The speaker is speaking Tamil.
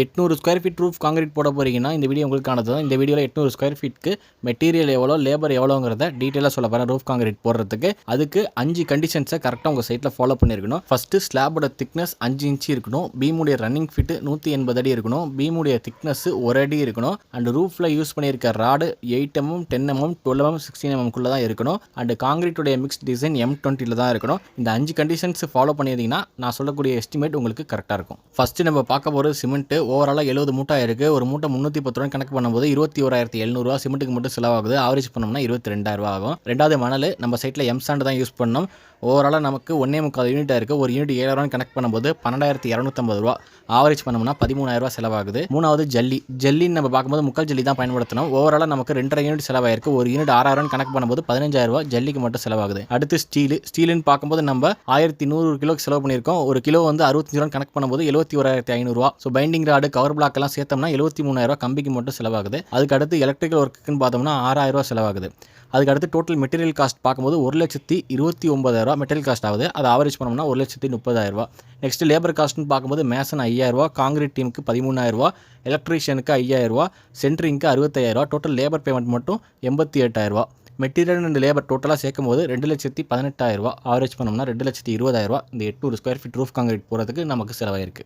800 ஸ்கொயர் ஃபீட் ரூஃப் காங்கிரீட் போட போகிறீங்கன்னா இந்த வீடியோ உங்களுக்கானது தான். இந்த வீடியோவில் 800 ஸ்கொயர் ஃபீட்க்கு மெட்டீரியல் எவ்வளோ, லேபர் எவ்வளோங்கிறத டீட்டெயிலாக சொல்ல போகிறேன். ரூஃப் காங்கிரீட் போடுறதுக்கு அதுக்கு 5 கண்டிஷன்ஸை கரெக்டாக உங்கள் சைட்டில் ஃபாலோ பண்ணியிருக்கணும். ஃபஸ்ட்டு ஸ்லாபோட திக்னஸ் 5 இன்ச்சு இருக்கணும். பீமுடைய ரன்னிங் ஃபிட்டு 180 அடி இருக்கணும். பீமுடைய திக்னஸ் 1 அடி இருக்கணும். அண்ட் ரூஃபில் யூஸ் பண்ணியிருக்க rod 8 mm, 10 mm, 12 mm, 16 mm குள்ளே தான் இருக்கணும். அண்ட் காங்கிரீட்டுடைய மிக்ஸ் டிசைன் M20 தான் இருக்கணும். இந்த 5 கண்டிஷன்ஸ் ஃபாலோ பண்ணியிருந்தீங்கன்னா நான் சொல்லக்கூடிய எஸ்டிமேட் உங்களுக்கு கரெக்டாக இருக்கும். ஃபஸ்ட்டு நம்ம பார்க்க போகிறது சிமெண்ட். ஓவராலாக 70 மூட்டை இருக்குது. ஒரு மூட்டை 310 ரூபா கணக்கு பண்ணும்போது 21,700 சிமெண்ட்டுக்கு மட்டும் செலவாகுது. ஆவரேஜ் பண்ணோம்னா 22,000 ஆகும். ரெண்டாவது மணல். நம்ம சைட்டில் எம்சாண்ட் தான் யூஸ் பண்ணோம். ஓவராலாக நமக்கு 1.25 யூனிட்டாக இருக்குது. ஒரு யூனிட் 7,000 கணக்கு பண்ணும்போது 12,250 ரூபா. ஆவரேஜ் பண்ணோம்னா 13,000 செலவாகுது. மூணாவது ஜல்லி. ஜல்லின்னு நம்ம பார்க்கும்போது முக்கால் ஜல்லி தான் பயன்படுத்தணும். ஓவராலாக நமக்கு 2.5 யூனிட் செலவாயிருக்கு. ஒரு யூனிட் 6,000 கணக்கு பண்ணும்போது 15,000 ஜல்லிக்கு மட்டும் செலவாகுது. அடுத்து ஸ்டீலு. ஸ்டீலுன்னு பார்க்கும்போது நம்ம 1100 கிலோக்கு செலவு பண்ணியிருக்கோம். ஒரு கிலோ வந்து 65 ரூபா கணக்கு பண்ணும்போது 71,500 ரூபா. So binding rod, cover black எல்லாம் சேர்த்தோம்னா 73,000 கம்பிக்கு மட்டும் செலவாகுது. அதுக்கு அடுத்து எலக்ட்ரிக்கல் ஒர்க்குன்னு பார்த்தோம்னா 6,000 செலவாகுது. அதுக்கு அடுத்து டோட்டல் மெட்டீரியல் காஸ்ட் பார்க்கும்போது 1,29,000 மெட்டீரியல் காஸ்ட் ஆகுது. அது ஆவரேஜ் பண்ணோம்னா 1,30,000. நெக்ஸ்ட் லேபர் காஸ்ட்னு பார்க்கும்போது மேசன் 5,000, காங்கிரீட் டீமுக்கு 13,000, எலக்ட்ரீஷியனுக்கு 5,000, சென்ட்ரிங்க்கு 65,000. டோட்டல் லேபர் பேமெண்ட் மட்டும் 88,000. மெட்டீரியல் அண்ட் லேபர் டோட்டலாக சேர்க்கும் போது 2,18,000. ஆவரேஜ் பண்ணோம்னா 2,20,000. இந்த 800 ஸ்கொயர் ஃபீட் ரூஃப் காங்கிரீட் போகிறதுக்கு நமக்கு செலவாயிருக்கு.